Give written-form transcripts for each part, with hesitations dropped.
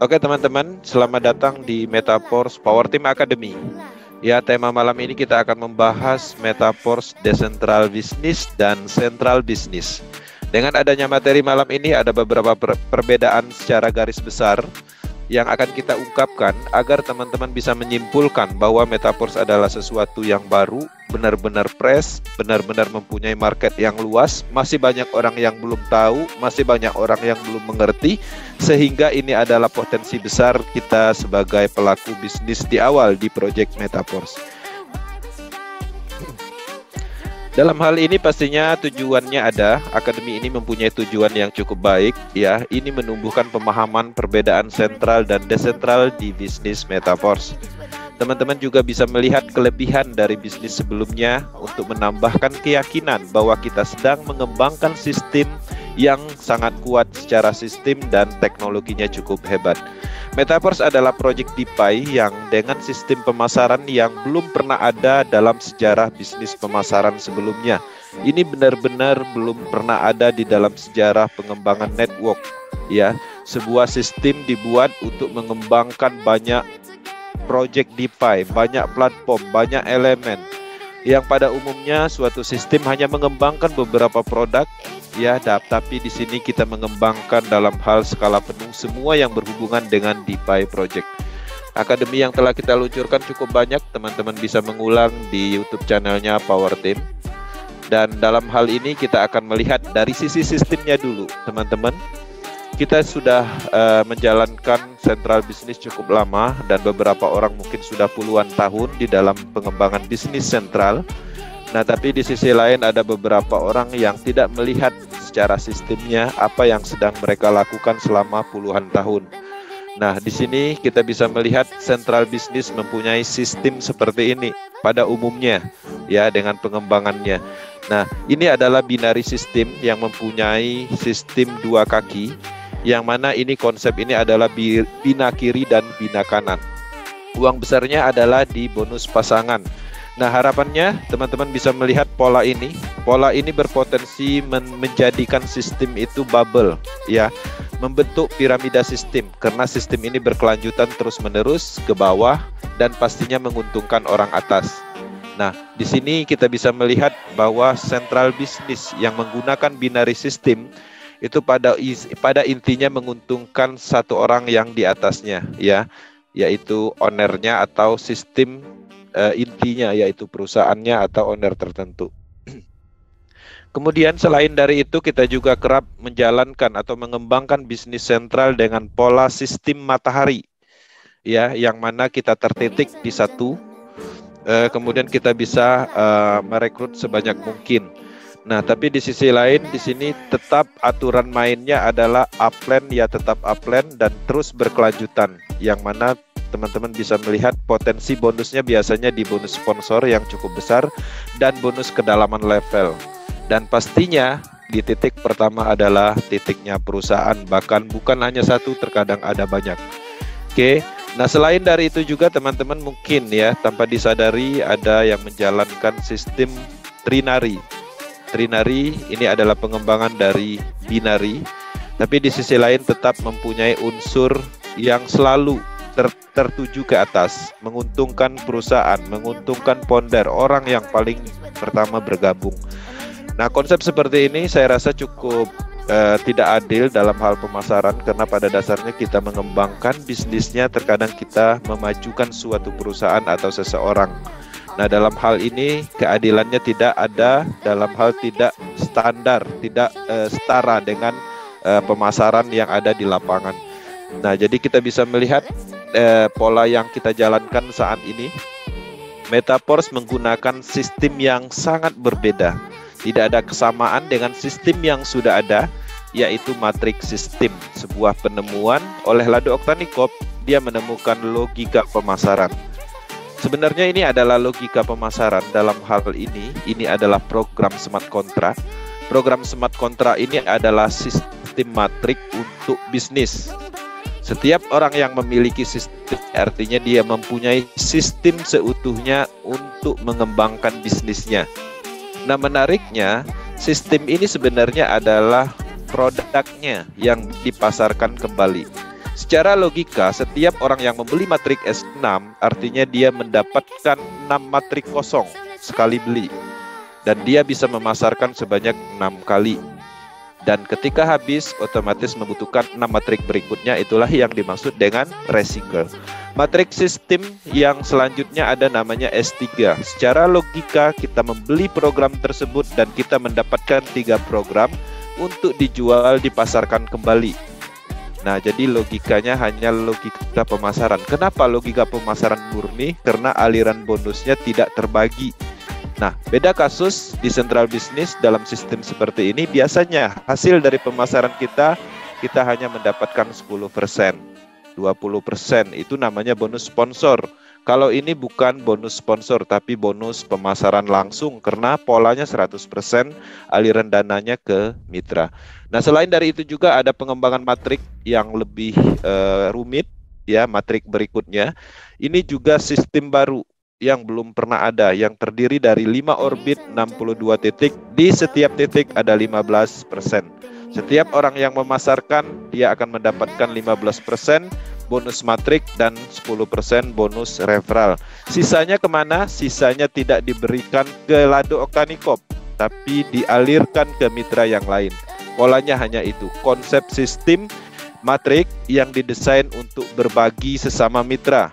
Oke teman-teman, selamat datang di Metaforce Power Team Academy. Ya, tema malam ini kita akan membahas Metaforce Decentral Business dan Central Business. Dengan adanya materi malam ini ada beberapa perbedaan secara garis besar yang akan kita ungkapkan agar teman-teman bisa menyimpulkan bahwa Metaforce adalah sesuatu yang baru, benar-benar fresh, benar-benar mempunyai market yang luas, masih banyak orang yang belum tahu, masih banyak orang yang belum mengerti, sehingga ini adalah potensi besar kita sebagai pelaku bisnis di awal di Project Metaforce. Dalam hal ini pastinya tujuannya ada, akademi ini mempunyai tujuan yang cukup baik ya. Ini menumbuhkan pemahaman perbedaan sentral dan desentral di bisnis Metaforce. Teman-teman juga bisa melihat kelebihan dari bisnis sebelumnya untuk menambahkan keyakinan bahwa kita sedang mengembangkan sistem yang sangat kuat secara sistem dan teknologinya cukup hebat. Metaforce adalah proyek DeFi yang dengan sistem pemasaran yang belum pernah ada dalam sejarah bisnis pemasaran sebelumnya. Ini benar-benar belum pernah ada di dalam sejarah pengembangan network ya. Sebuah sistem dibuat untuk mengembangkan banyak proyek DeFi, banyak platform, banyak elemen. Yang pada umumnya suatu sistem hanya mengembangkan beberapa produk ya, tapi di sini kita mengembangkan dalam hal skala penuh semua yang berhubungan dengan DeFi project. Akademi yang telah kita luncurkan cukup banyak, teman-teman bisa mengulang di YouTube channelnya Power Team. Dan dalam hal ini kita akan melihat dari sisi sistemnya dulu, teman-teman. Kita sudah menjalankan central business cukup lama dan beberapa orang mungkin sudah puluhan tahun di dalam pengembangan bisnis sentral. Nah, tapi di sisi lain ada beberapa orang yang tidak melihat secara sistemnya apa yang sedang mereka lakukan selama puluhan tahun. Nah, di sini kita bisa melihat central business mempunyai sistem seperti ini pada umumnya ya, dengan pengembangannya. Nah, ini adalah binary system yang mempunyai sistem dua kaki, yang mana ini konsep ini adalah bina kiri dan bina kanan. Uang besarnya adalah di bonus pasangan. Nah, harapannya teman-teman bisa melihat pola ini. Pola ini berpotensi menjadikan sistem itu bubble ya, membentuk piramida sistem karena sistem ini berkelanjutan terus-menerus ke bawah dan pastinya menguntungkan orang atas. Nah, di sini kita bisa melihat bahwa central business yang menggunakan binary system itu pada intinya menguntungkan satu orang yang di atasnya ya, yaitu ownernya atau sistem intinya, yaitu perusahaannya atau owner tertentu. Kemudian selain dari itu kita juga kerap menjalankan atau mengembangkan bisnis sentral dengan pola sistem matahari ya, yang mana kita tertitik di satu, kemudian kita bisa merekrut sebanyak mungkin. Nah, tapi di sisi lain di sini tetap aturan mainnya adalah upland ya, tetap upland dan terus berkelanjutan, yang mana teman-teman bisa melihat potensi bonusnya biasanya di bonus sponsor yang cukup besar dan bonus kedalaman level. Dan pastinya di titik pertama adalah titiknya perusahaan, bahkan bukan hanya satu, terkadang ada banyak. Oke. Nah, selain dari itu juga teman-teman mungkin ya tanpa disadari ada yang menjalankan sistem trinary. Trinary ini adalah pengembangan dari binary, tapi di sisi lain tetap mempunyai unsur yang selalu tertuju ke atas, menguntungkan perusahaan, menguntungkan founder, orang yang paling pertama bergabung. Nah, konsep seperti ini saya rasa cukup tidak adil dalam hal pemasaran, karena pada dasarnya kita mengembangkan bisnisnya, terkadang kita memajukan suatu perusahaan atau seseorang. Nah, dalam hal ini keadilannya tidak ada, dalam hal tidak standar, tidak setara dengan pemasaran yang ada di lapangan. Nah, jadi kita bisa melihat pola yang kita jalankan saat ini. Metaforce menggunakan sistem yang sangat berbeda. Tidak ada kesamaan dengan sistem yang sudah ada, yaitu matrix system, sebuah penemuan oleh Lado Oktanikov. Dia menemukan logika pemasaran. Sebenarnya ini adalah logika pemasaran. Dalam hal ini adalah program smart contract. Program smart contract ini adalah sistem matrik untuk bisnis. Setiap orang yang memiliki sistem artinya dia mempunyai sistem seutuhnya untuk mengembangkan bisnisnya. Nah, menariknya sistem ini sebenarnya adalah produknya yang dipasarkan kembali. Secara logika, setiap orang yang membeli matrik S6 artinya dia mendapatkan 6 matrik kosong sekali beli. Dan dia bisa memasarkan sebanyak 6 kali. Dan ketika habis, otomatis membutuhkan 6 matrik berikutnya, itulah yang dimaksud dengan recycle. Matrik sistem yang selanjutnya ada namanya S3. Secara logika, kita membeli program tersebut dan kita mendapatkan 3 program untuk dijual, dipasarkan kembali. Nah, jadi logikanya hanya logika pemasaran. Kenapa logika pemasaran murni? Karena aliran bonusnya tidak terbagi. Nah, beda kasus di central business dalam sistem seperti ini, biasanya hasil dari pemasaran kita hanya mendapatkan 10%, 20%, itu namanya bonus sponsor. Kalau ini bukan bonus sponsor, tapi bonus pemasaran langsung, karena polanya 100% aliran dananya ke mitra. Nah, selain dari itu juga ada pengembangan matrik yang lebih rumit, ya, matrik berikutnya. Ini juga sistem baru yang belum pernah ada, yang terdiri dari 5 orbit 62 titik, di setiap titik ada 15%. Setiap orang yang memasarkan, dia akan mendapatkan 15% bonus matrik dan 10% bonus referral. Sisanya kemana? Sisanya tidak diberikan ke Lado Oktanikop, tapi dialirkan ke mitra yang lain. Polanya hanya itu, konsep sistem matrik yang didesain untuk berbagi sesama mitra.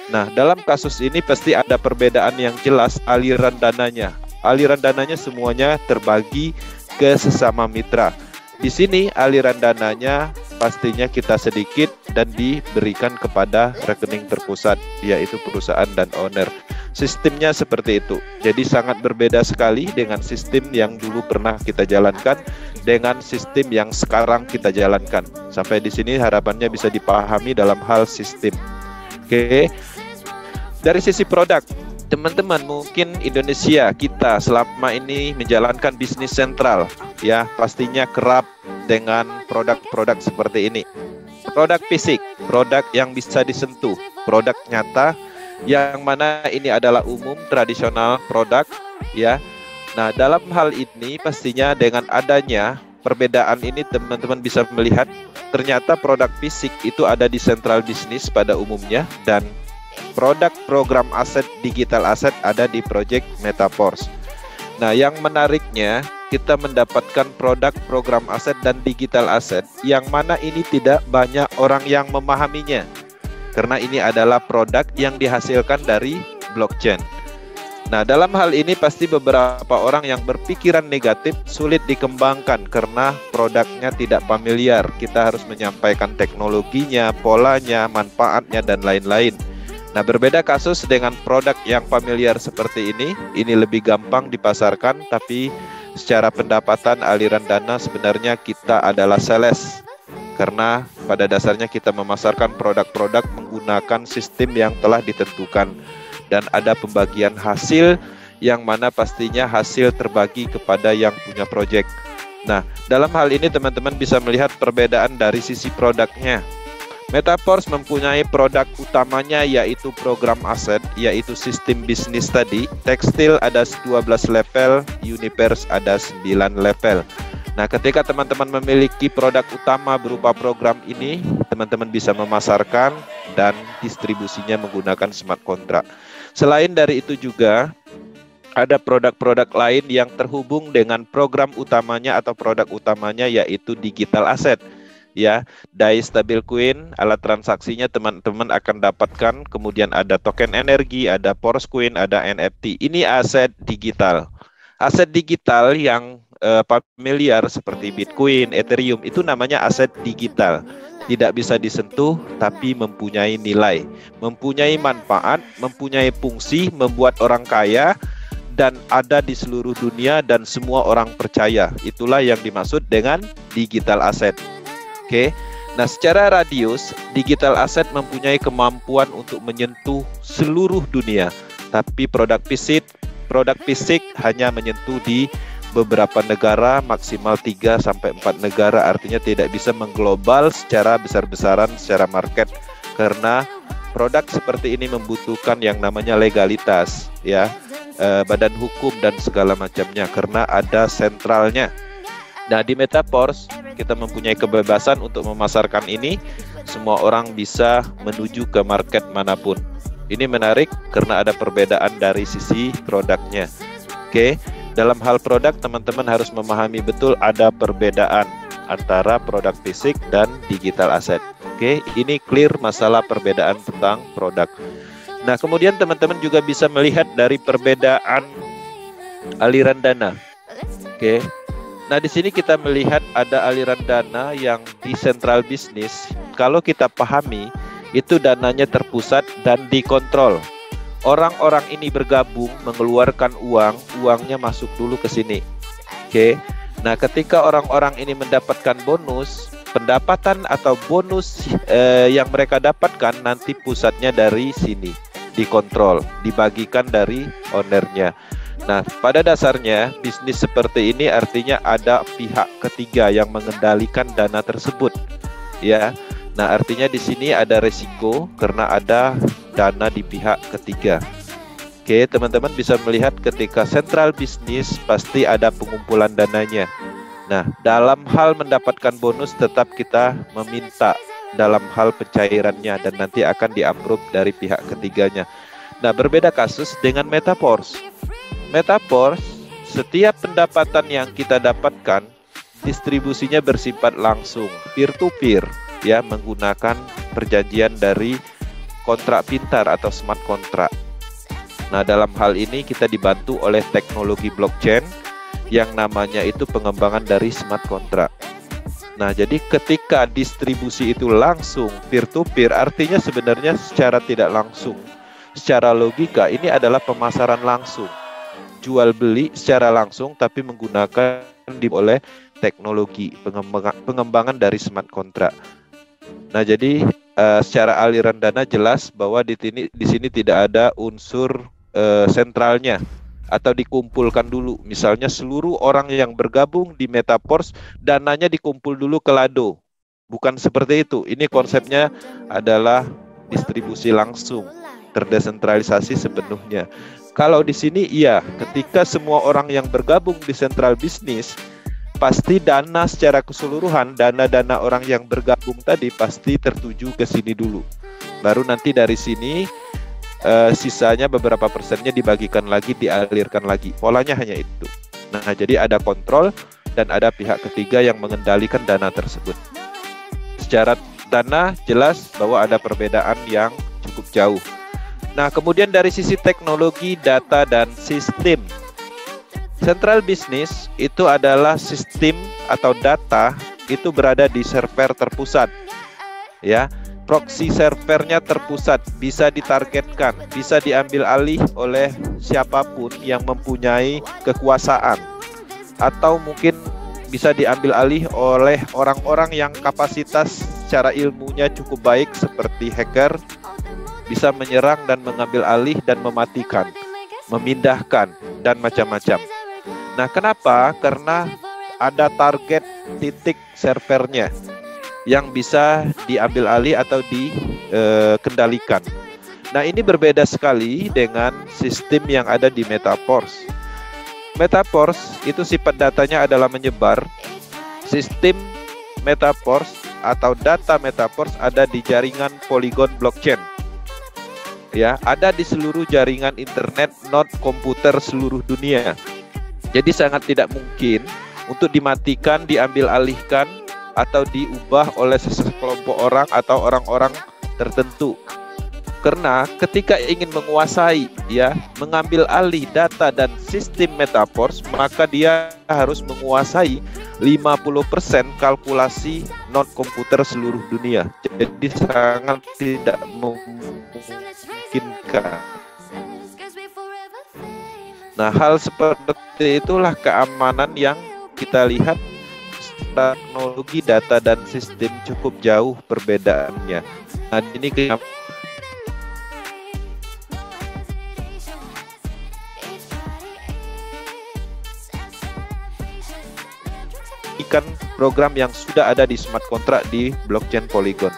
Nah, dalam kasus ini pasti ada perbedaan yang jelas aliran dananya. Aliran dananya semuanya terbagi ke sesama mitra. Di sini aliran dananya pastinya kita sedikit dan diberikan kepada rekening terpusat, yaitu perusahaan dan owner. Sistemnya seperti itu. Jadi sangat berbeda sekali dengan sistem yang dulu pernah kita jalankan dengan sistem yang sekarang kita jalankan. Sampai di sini harapannya bisa dipahami dalam hal sistem. Oke. Dari sisi produk, teman-teman, mungkin Indonesia kita selama ini menjalankan bisnis sentral, ya, pastinya kerap dengan produk-produk seperti ini. Produk fisik, produk yang bisa disentuh, produk nyata, yang mana ini adalah umum tradisional produk, ya. Nah, dalam hal ini pastinya dengan adanya perbedaan ini, teman-teman bisa melihat ternyata produk fisik itu ada di central business pada umumnya, dan produk program aset digital aset ada di Project Metaforce. Nah, yang menariknya kita mendapatkan produk program aset dan digital aset yang mana ini tidak banyak orang yang memahaminya, karena ini adalah produk yang dihasilkan dari blockchain. Nah, dalam hal ini pasti beberapa orang yang berpikiran negatif sulit dikembangkan karena produknya tidak familiar. Kita harus menyampaikan teknologinya, polanya, manfaatnya, dan lain-lain. Nah, berbeda kasus dengan produk yang familiar seperti ini lebih gampang dipasarkan, tapi secara pendapatan aliran dana sebenarnya kita adalah sales. Karena pada dasarnya kita memasarkan produk-produk menggunakan sistem yang telah ditentukan. Dan ada pembagian hasil yang mana pastinya hasil terbagi kepada yang punya proyek. Nah, dalam hal ini teman-teman bisa melihat perbedaan dari sisi produknya. Metaforce mempunyai produk utamanya yaitu program aset, yaitu sistem bisnis tadi. Tekstil ada 12 level, Universe ada 9 level. Nah, ketika teman-teman memiliki produk utama berupa program ini, teman-teman bisa memasarkan dan distribusinya menggunakan smart contract. Selain dari itu juga ada produk-produk lain yang terhubung dengan program utamanya atau produk utamanya yaitu digital asset. Ya, DAI Stablecoin, alat transaksinya teman-teman akan dapatkan, kemudian ada token energi, ada Porscoin, ada NFT. Ini aset digital. Aset digital yang familiar seperti Bitcoin, Ethereum, itu namanya aset digital. Tidak bisa disentuh, tapi mempunyai nilai, mempunyai manfaat, mempunyai fungsi, membuat orang kaya, dan ada di seluruh dunia dan semua orang percaya. Itulah yang dimaksud dengan digital asset. Oke. Nah, secara radius, digital asset mempunyai kemampuan untuk menyentuh seluruh dunia, tapi produk fisik hanya menyentuh di beberapa negara, maksimal 3-4 negara, artinya tidak bisa mengglobal secara besar-besaran secara market, karena produk seperti ini membutuhkan yang namanya legalitas, ya, badan hukum dan segala macamnya, karena ada sentralnya. Nah, di Metaforce kita mempunyai kebebasan untuk memasarkan ini, semua orang bisa menuju ke market manapun. Ini menarik karena ada perbedaan dari sisi produknya. Oke, dalam hal produk teman-teman harus memahami betul ada perbedaan antara produk fisik dan digital asset. Oke, ini clear masalah perbedaan tentang produk. Nah, kemudian teman-teman juga bisa melihat dari perbedaan aliran dana. Oke. Nah, di sini kita melihat ada aliran dana yang di central business. Kalau kita pahami, itu dananya terpusat dan dikontrol. Orang-orang ini bergabung mengeluarkan uang, uangnya masuk dulu ke sini. Oke. Nah, ketika orang-orang ini mendapatkan bonus, pendapatan atau bonus yang mereka dapatkan nanti pusatnya dari sini, dikontrol, dibagikan dari ownernya. Nah, pada dasarnya bisnis seperti ini artinya ada pihak ketiga yang mengendalikan dana tersebut, ya. Nah, artinya di sini ada resiko karena ada dana di pihak ketiga. Oke, teman-teman bisa melihat ketika central bisnis pasti ada pengumpulan dananya. Nah, dalam hal mendapatkan bonus tetap kita meminta dalam hal pencairannya dan nanti akan di-approve dari pihak ketiganya. Nah, berbeda kasus dengan Metaverse. Metaverse, setiap pendapatan yang kita dapatkan distribusinya bersifat langsung, peer to peer, ya, menggunakan perjanjian dari kontrak pintar atau smart contract. Nah, dalam hal ini kita dibantu oleh teknologi blockchain yang namanya itu pengembangan dari smart contract. Nah, jadi ketika distribusi itu langsung peer to peer, artinya sebenarnya secara tidak langsung, secara logika ini adalah pemasaran langsung. Jual beli secara langsung tapi menggunakan oleh teknologi pengembangan dari smart contract. Nah, jadi secara aliran dana jelas bahwa di sini tidak ada unsur sentralnya atau dikumpulkan dulu. Misalnya seluruh orang yang bergabung di Metaverse dananya dikumpul dulu ke Lado. Bukan seperti itu. Ini konsepnya adalah distribusi langsung, terdesentralisasi sepenuhnya. Kalau di sini iya, ketika semua orang yang bergabung di central business, pasti dana secara keseluruhan, dana-dana orang yang bergabung tadi pasti tertuju ke sini dulu. Baru nanti dari sini sisanya beberapa persennya dibagikan lagi, dialirkan lagi. Polanya hanya itu. Nah, jadi ada kontrol dan ada pihak ketiga yang mengendalikan dana tersebut. Secara dana jelas bahwa ada perbedaan yang cukup jauh. Nah, kemudian dari sisi teknologi, data, dan sistem. Central business itu adalah sistem atau data itu berada di server terpusat. Ya, proxy servernya terpusat, bisa ditargetkan, bisa diambil alih oleh siapapun yang mempunyai kekuasaan. Atau mungkin bisa diambil alih oleh orang-orang yang kapasitas secara ilmunya cukup baik seperti hacker, bisa menyerang dan mengambil alih dan mematikan, memindahkan, dan macam-macam. Nah, kenapa? Karena ada target titik servernya yang bisa diambil alih atau dikendalikan. Nah, ini berbeda sekali dengan sistem yang ada di Metaverse. Metaverse itu sifat datanya adalah menyebar. Sistem Metaverse atau data Metaverse ada di jaringan Polygon blockchain. Ya, ada di seluruh jaringan internet non komputer seluruh dunia. Jadi sangat tidak mungkin untuk dimatikan, diambil alihkan atau diubah oleh sekelompok orang atau orang-orang tertentu. Karena ketika ingin menguasai, ya, mengambil alih data dan sistem Metaverse, maka dia harus menguasai 50% kalkulasi non komputer seluruh dunia. Jadi sangat tidak memungkinkan. Nah, hal seperti itulah keamanan yang kita lihat teknologi data dan sistem cukup jauh perbedaannya. Nah, ini kan program yang sudah ada di smart contract di blockchain Polygon.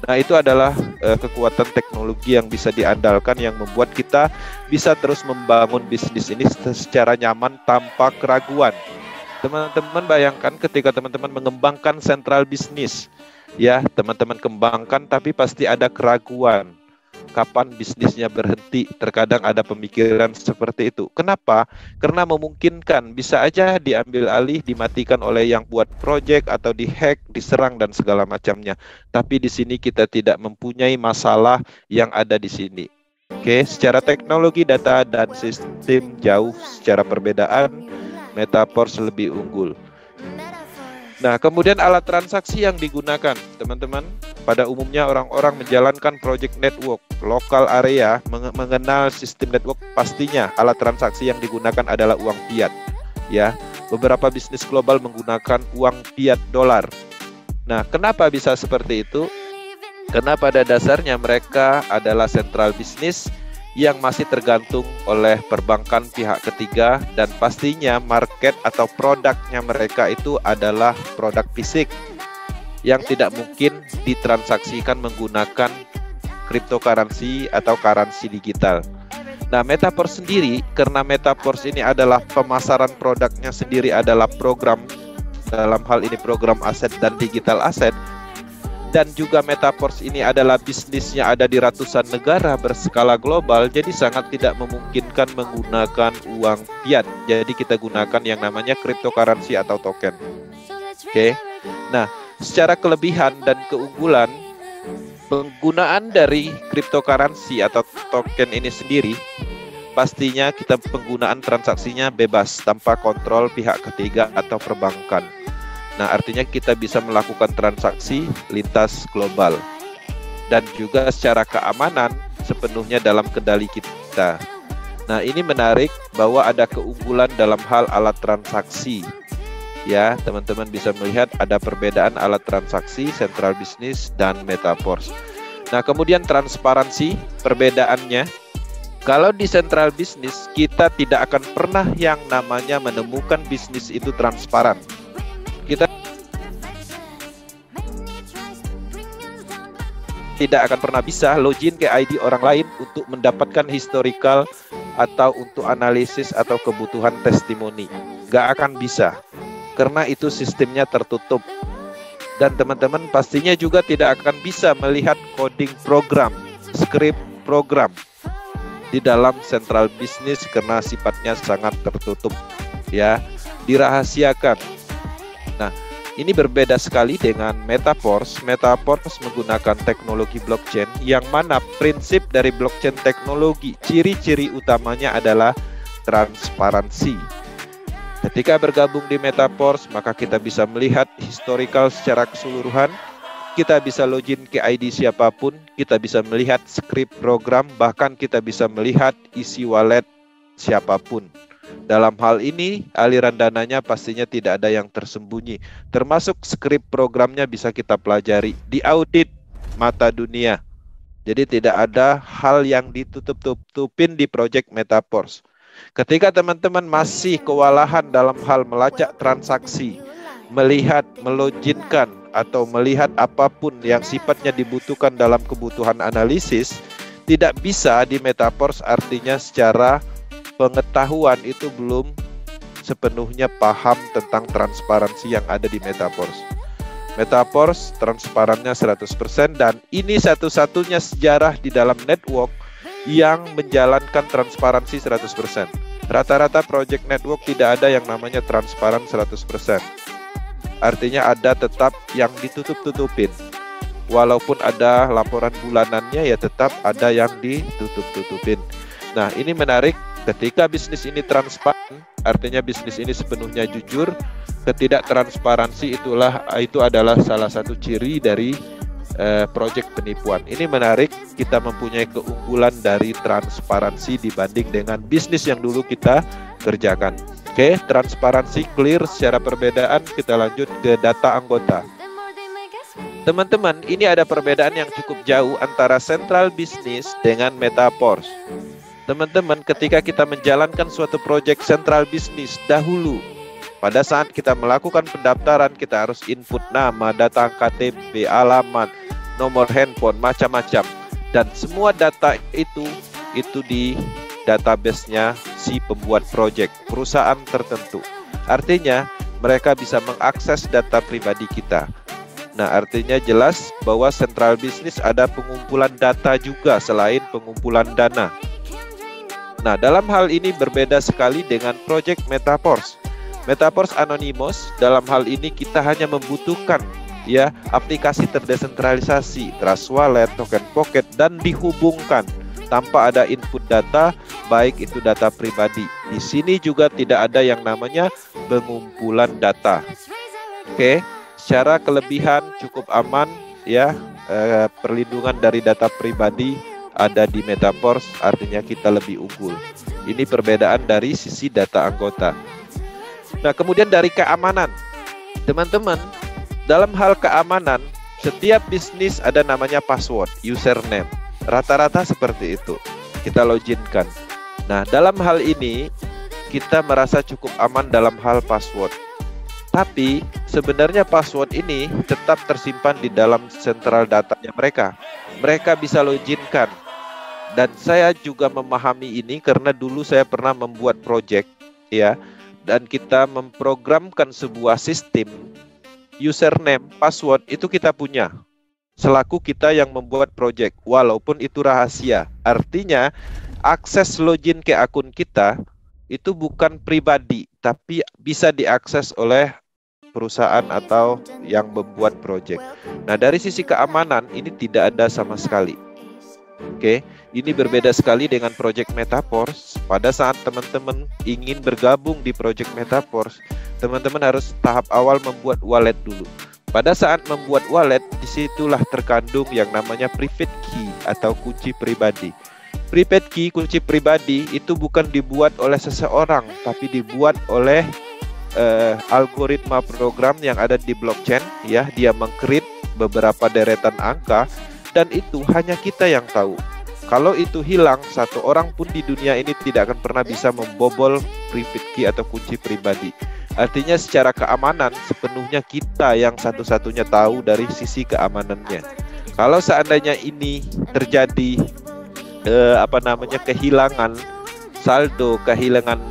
Nah, itu adalah kekuatan teknologi yang bisa diandalkan yang membuat kita bisa terus membangun bisnis ini secara nyaman tanpa keraguan. Teman-teman bayangkan ketika teman-teman mengembangkan sentral bisnis, ya, teman-teman kembangkan tapi pasti ada keraguan. Kapan bisnisnya berhenti? Terkadang ada pemikiran seperti itu. Kenapa? Karena memungkinkan bisa aja diambil alih, dimatikan oleh yang buat project atau dihack, diserang dan segala macamnya. Tapi di sini kita tidak mempunyai masalah yang ada di sini. Oke, secara teknologi data dan sistem jauh secara perbedaan, Metaverse lebih unggul. Nah, kemudian alat transaksi yang digunakan, teman-teman. Pada umumnya orang-orang menjalankan project network, lokal area, mengenal sistem network, pastinya alat transaksi yang digunakan adalah uang fiat. Ya, beberapa bisnis global menggunakan uang fiat dolar. Nah, kenapa bisa seperti itu? Karena pada dasarnya mereka adalah sentral bisnis yang masih tergantung oleh perbankan pihak ketiga, dan pastinya market atau produknya mereka itu adalah produk fisik yang tidak mungkin ditransaksikan menggunakan cryptocurrency atau currency digital. Nah, Metaverse sendiri, karena Metaverse ini adalah pemasaran produknya sendiri adalah program, dalam hal ini program aset dan digital aset, dan juga Metaverse ini adalah bisnisnya ada di ratusan negara berskala global, jadi sangat tidak memungkinkan menggunakan uang fiat. Jadi kita gunakan yang namanya cryptocurrency atau token. Oke. Nah, secara kelebihan dan keunggulan, penggunaan dari cryptocurrency atau token ini sendiri, pastinya kita penggunaan transaksinya bebas tanpa kontrol pihak ketiga atau perbankan. Nah, artinya kita bisa melakukan transaksi lintas global, dan juga secara keamanan sepenuhnya dalam kendali kita. Nah, ini menarik bahwa ada keunggulan dalam hal alat transaksi. Ya, teman-teman bisa melihat ada perbedaan alat transaksi, sentral bisnis, dan Metaverse. Nah, kemudian transparansi, perbedaannya. Kalau di sentral bisnis, kita tidak akan pernah yang namanya menemukan bisnis itu transparan. Kita tidak akan pernah bisa login ke ID orang lain untuk mendapatkan historical atau untuk analisis atau kebutuhan testimoni. Gak akan bisa, karena itu sistemnya tertutup. Dan teman-teman pastinya juga tidak akan bisa melihat coding program, script program di dalam central business karena sifatnya sangat tertutup, ya, dirahasiakan. Nah, ini berbeda sekali dengan Metaverse. Metaverse menggunakan teknologi blockchain, yang mana prinsip dari blockchain teknologi, ciri-ciri utamanya adalah transparansi. Ketika bergabung di Metaverse, maka kita bisa melihat historical secara keseluruhan, kita bisa login ke ID siapapun, kita bisa melihat script program, bahkan kita bisa melihat isi wallet siapapun. Dalam hal ini, aliran dananya pastinya tidak ada yang tersembunyi, termasuk script programnya bisa kita pelajari, diaudit mata dunia. Jadi tidak ada hal yang ditutup-tutupin di project Metaverse. Ketika teman-teman masih kewalahan dalam hal melacak transaksi, melihat, meloginkan, atau melihat apapun yang sifatnya dibutuhkan dalam kebutuhan analisis, tidak bisa di Metaverse, artinya secara pengetahuan itu belum sepenuhnya paham tentang transparansi yang ada di Metaverse. Metaverse transparannya 100%, dan ini satu-satunya sejarah di dalam network yang menjalankan transparansi 100%. Rata-rata project network tidak ada yang namanya transparan 100%. Artinya ada tetap yang ditutup-tutupin. Walaupun ada laporan bulanannya, ya tetap ada yang ditutup-tutupin. Nah, ini menarik. Ketika bisnis ini transparan, artinya bisnis ini sepenuhnya jujur. Ketidaktransparansi itu adalah salah satu ciri dari proyek penipuan. Ini menarik, kita mempunyai keunggulan dari transparansi dibanding dengan bisnis yang dulu kita kerjakan. Oke, transparansi clear secara perbedaan. Kita lanjut ke data anggota. Teman-teman, ini ada perbedaan yang cukup jauh antara central business dengan Metaverse. Teman-teman, ketika kita menjalankan suatu proyek central business dahulu, pada saat kita melakukan pendaftaran, kita harus input nama, data KTP, alamat, nomor handphone, macam-macam. Dan semua data itu di database-nya si pembuat proyek, perusahaan tertentu. Artinya, mereka bisa mengakses data pribadi kita. Nah, artinya jelas bahwa Central Business ada pengumpulan data juga selain pengumpulan dana. Nah, dalam hal ini berbeda sekali dengan Project Metaforce. Metaforce Anonymous, dalam hal ini kita hanya membutuhkan ya aplikasi terdesentralisasi, Trust Wallet, Token Pocket, dan dihubungkan tanpa ada input data, baik itu data pribadi. Di sini juga tidak ada yang namanya pengumpulan data. Oke, secara kelebihan cukup aman ya, perlindungan dari data pribadi ada di Metaforce, artinya kita lebih unggul. Ini perbedaan dari sisi data anggota. Nah, kemudian dari keamanan, teman-teman, dalam hal keamanan, setiap bisnis ada namanya password, username. Rata-rata seperti itu, kita loginkan. Nah, dalam hal ini, kita merasa cukup aman dalam hal password. Tapi, sebenarnya password ini tetap tersimpan di dalam sentral datanya mereka. Mereka bisa loginkan. Dan saya juga memahami ini karena dulu saya pernah membuat project, ya. Dan kita memprogramkan sebuah sistem username, password itu kita punya selaku kita yang membuat project, walaupun itu rahasia. Artinya akses login ke akun kita itu bukan pribadi, tapi bisa diakses oleh perusahaan atau yang membuat project. Nah, dari sisi keamanan ini tidak ada sama sekali. Oke, ini berbeda sekali dengan Project Metaforce. Pada saat teman-teman ingin bergabung di Project Metaforce, teman-teman harus tahap awal membuat wallet dulu. Pada saat membuat wallet, disitulah terkandung yang namanya private key atau kunci pribadi. Private key, kunci pribadi itu bukan dibuat oleh seseorang, tapi dibuat oleh algoritma program yang ada di blockchain. Ya, dia meng-create beberapa deretan angka. Dan itu hanya kita yang tahu. Kalau itu hilang, satu orang pun di dunia ini tidak akan pernah bisa membobol private key atau kunci pribadi. Artinya secara keamanan sepenuhnya kita yang satu-satunya tahu dari sisi keamanannya. Kalau seandainya ini terjadi kehilangan saldo, kehilangan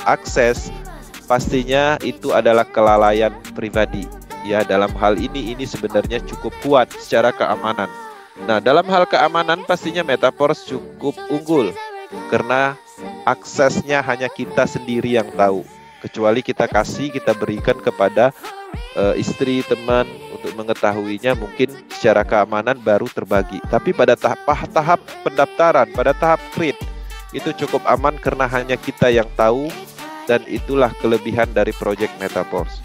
akses, pastinya itu adalah kelalaian pribadi. Ya, dalam hal ini sebenarnya cukup kuat secara keamanan. Nah, dalam hal keamanan pastinya Metaforce cukup unggul karena aksesnya hanya kita sendiri yang tahu. Kecuali kita berikan kepada istri, teman untuk mengetahuinya, mungkin secara keamanan baru terbagi. Tapi pada tahap pendaftaran, pada tahap create itu cukup aman karena hanya kita yang tahu, dan itulah kelebihan dari Project Metaforce.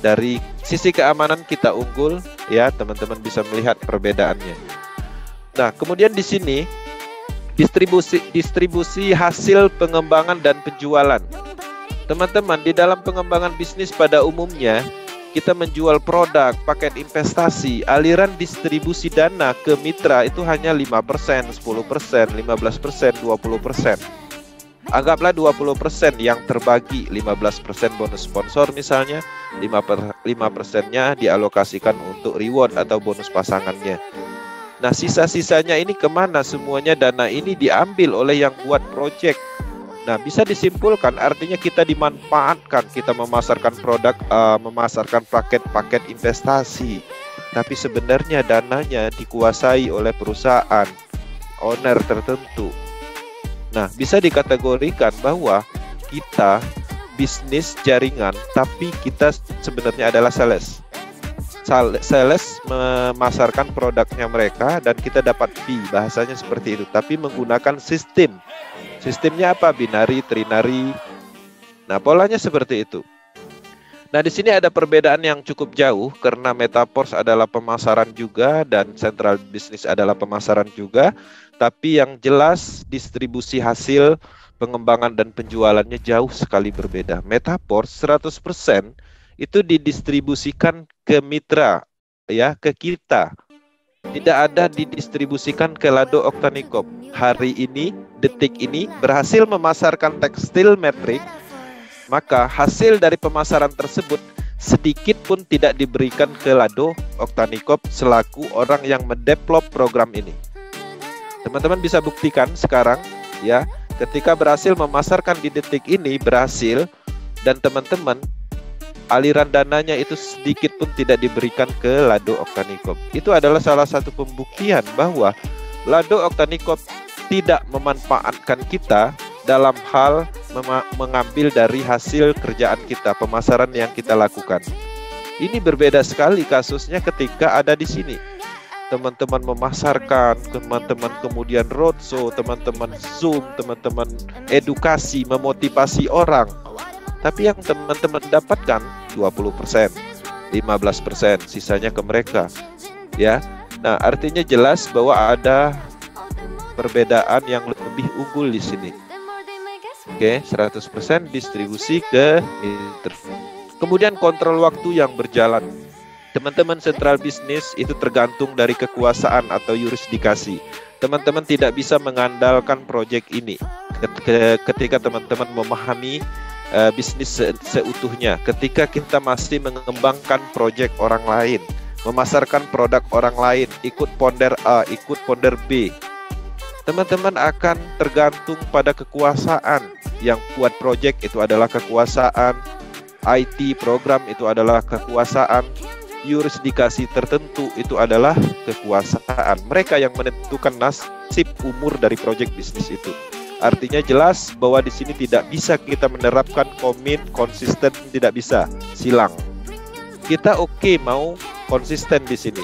Dari sisi keamanan kita unggul, ya teman-teman bisa melihat perbedaannya. Nah, kemudian di sini distribusi hasil pengembangan dan penjualan. Teman-teman, di dalam pengembangan bisnis pada umumnya kita menjual produk, paket investasi, aliran distribusi dana ke mitra itu hanya 5%, 10%, 15%, 20%. Anggaplah 20% yang terbagi, 15% bonus sponsor misalnya, 5%-nya dialokasikan untuk reward atau bonus pasangannya. Nah, sisa-sisanya ini kemana? Semuanya dana ini diambil oleh yang buat project. Nah, bisa disimpulkan artinya kita dimanfaatkan, kita memasarkan produk, memasarkan paket-paket investasi. Tapi sebenarnya dananya dikuasai oleh perusahaan, owner tertentu. Nah, bisa dikategorikan bahwa kita bisnis jaringan, tapi kita sebenarnya adalah sales. Sales memasarkan produknya mereka dan kita dapat fee, bahasanya seperti itu. Tapi menggunakan sistem. Sistemnya apa? Binary, trinary. Nah, polanya seperti itu. Nah, di sini ada perbedaan yang cukup jauh karena Metaforce adalah pemasaran juga dan Central Business adalah pemasaran juga. Tapi yang jelas distribusi hasil pengembangan dan penjualannya jauh sekali berbeda. Metaforce 100% itu didistribusikan ke mitra, ya, ke kita. Tidak ada didistribusikan ke Lado Octanicop. Hari ini, detik ini berhasil memasarkan tekstil metrik, maka hasil dari pemasaran tersebut sedikit pun tidak diberikan ke Lado Octanicop selaku orang yang mendevelop program ini. Teman-teman bisa buktikan sekarang, ya, ketika berhasil memasarkan di detik ini berhasil, dan teman-teman aliran dananya itu sedikit pun tidak diberikan ke Lado Oktanikop. Itu adalah salah satu pembuktian bahwa Lado Oktanikop tidak memanfaatkan kita dalam hal mengambil dari hasil kerjaan kita, pemasaran yang kita lakukan. Ini berbeda sekali kasusnya ketika ada di sini. Teman-teman memasarkan, teman-teman kemudian roadshow, teman-teman Zoom, teman-teman edukasi, memotivasi orang. Tapi yang teman-teman dapatkan 20%, 15%, sisanya ke mereka. Ya. Nah, artinya jelas bahwa ada perbedaan yang lebih unggul di sini. Oke, 100% distribusi ke interview. Kemudian kontrol waktu yang berjalan. Teman-teman sentral bisnis itu tergantung dari kekuasaan atau yurisdikasi. Teman-teman tidak bisa mengandalkan proyek ini ketika teman-teman memahami bisnis seutuhnya. Ketika kita masih mengembangkan proyek orang lain, memasarkan produk orang lain, ikut ponder A, ikut ponder B, teman-teman akan tergantung pada kekuasaan. Yang buat proyek itu adalah kekuasaan, IT program itu adalah kekuasaan, yurisdikasi tertentu itu adalah kekuasaan. Mereka yang menentukan nasib umur dari proyek bisnis itu. Artinya jelas bahwa di sini tidak bisa kita menerapkan komit, konsisten, tidak bisa, silang. Kita mau konsisten di sini,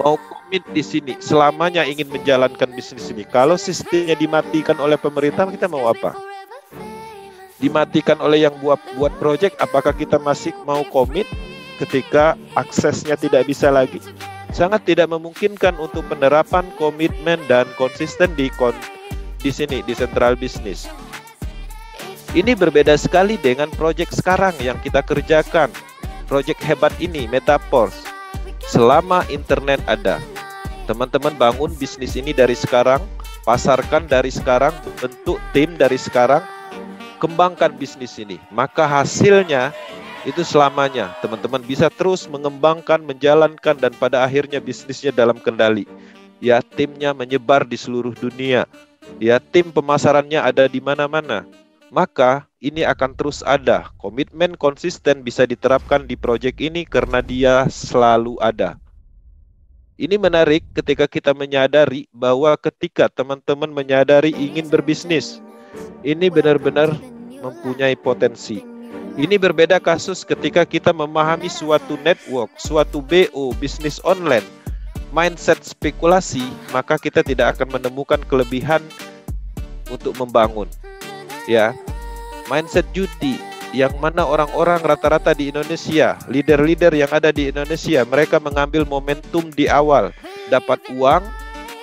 mau komit di sini, selamanya ingin menjalankan bisnis ini. Kalau sistemnya dimatikan oleh pemerintah, kita mau apa? Dimatikan oleh yang buat proyek, apakah kita masih mau komit ketika aksesnya tidak bisa lagi? Sangat tidak memungkinkan untuk penerapan komitmen dan konsisten di sini, di sentral bisnis. Ini berbeda sekali dengan proyek sekarang yang kita kerjakan. Proyek hebat ini, Metaforce. Selama internet ada, teman-teman bangun bisnis ini dari sekarang, pasarkan dari sekarang, bentuk tim dari sekarang, kembangkan bisnis ini, maka hasilnya itu selamanya. Teman-teman bisa terus mengembangkan, menjalankan, dan pada akhirnya bisnisnya dalam kendali. Ya, timnya menyebar di seluruh dunia. Ya, tim pemasarannya ada di mana-mana. Maka ini akan terus ada. Komitmen konsisten bisa diterapkan di proyek ini karena dia selalu ada. Ini menarik ketika kita menyadari bahwa ketika teman-teman menyadari ingin berbisnis, ini benar-benar mempunyai potensi. Ini berbeda kasus ketika kita memahami suatu network, suatu BO, bisnis online, mindset spekulasi, maka kita tidak akan menemukan kelebihan untuk membangun. Ya, mindset judi, yang mana orang-orang rata-rata di Indonesia, leader-leader yang ada di Indonesia, mereka mengambil momentum di awal, dapat uang,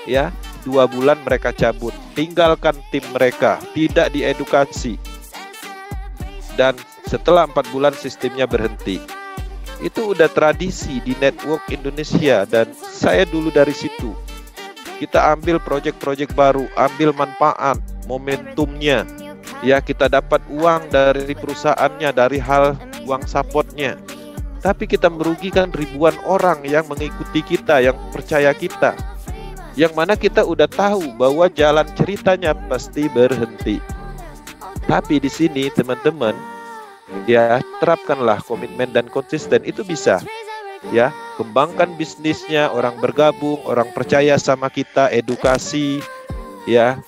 ya, 2 bulan mereka cabut, tinggalkan tim mereka, tidak diedukasi, dan setelah 4 bulan sistemnya berhenti. Itu udah tradisi di network Indonesia, dan saya dulu dari situ. Kita ambil proyek-proyek baru, ambil manfaat, momentumnya. Ya, kita dapat uang dari perusahaannya, dari hal uang supportnya. Tapi kita merugikan ribuan orang yang mengikuti kita, yang percaya kita. Yang mana kita udah tahu bahwa jalan ceritanya pasti berhenti. Tapi di sini teman-teman, ya, terapkanlah komitmen dan konsisten, itu bisa. Ya, kembangkan bisnisnya, orang bergabung, orang percaya sama kita, edukasi, ya.